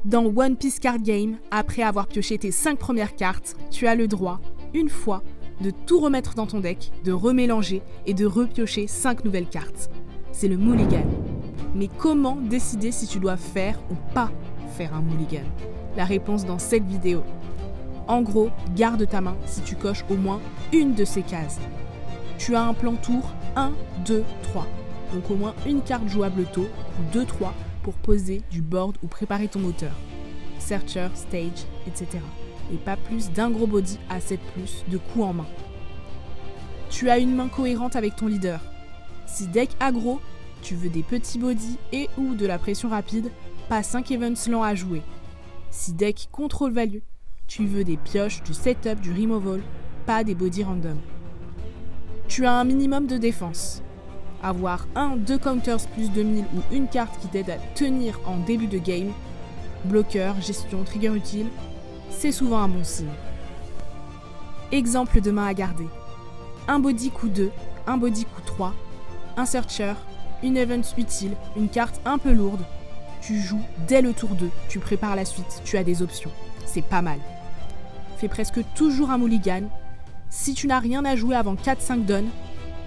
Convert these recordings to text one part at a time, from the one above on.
Dans One Piece Card Game, après avoir pioché tes 5 premières cartes, tu as le droit, une fois, de tout remettre dans ton deck, de remélanger et de repiocher 5 nouvelles cartes. C'est le mulligan. Mais comment décider si tu dois faire ou pas faire un mulligan? La réponse dans cette vidéo. En gros, garde ta main si tu coches au moins une de ces cases. Tu as un plan tour 1, 2, 3. Donc au moins une carte jouable tôt, ou 2, 3, pour poser du board ou préparer ton moteur. Searcher, stage, etc. Et pas plus d'un gros body à 7+, de coups en main. Tu as une main cohérente avec ton leader. Si deck aggro, tu veux des petits body et ou de la pression rapide, pas 5 events lents à jouer. Si deck control value, tu veux des pioches, du setup, du removal, pas des body random. Tu as un minimum de défense. Avoir 2 counters plus 2000 ou une carte qui t'aide à tenir en début de game, bloqueur, gestion, trigger utile, c'est souvent un bon signe. Exemple de main à garder. Un body coup 2, un body coup 3, un searcher, une event utile, une carte un peu lourde. Tu joues dès le tour 2, tu prépares la suite, tu as des options. C'est pas mal. Fais presque toujours un mulligan. Si tu n'as rien à jouer avant 4-5 dons,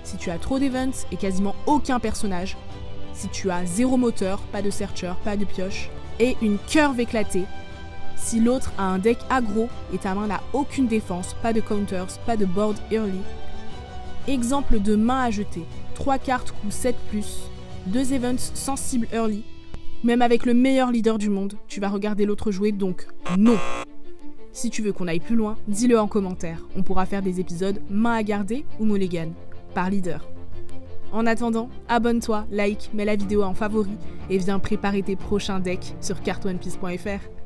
si tu as trop d'events et quasiment aucun personnage, si tu as 0 moteur, pas de searcher, pas de pioche, et une curve éclatée, si l'autre a un deck aggro et ta main n'a aucune défense, pas de counters, pas de board early. Exemple de main à jeter, 3 cartes coup 7+, 2 events sensibles early. Même avec le meilleur leader du monde, tu vas regarder l'autre jouer, donc non. Si tu veux qu'on aille plus loin, dis-le en commentaire. On pourra faire des épisodes main à garder ou mulligan, par leader. En attendant, abonne-toi, like, mets la vidéo en favori et viens préparer tes prochains decks sur cartonepiste.fr.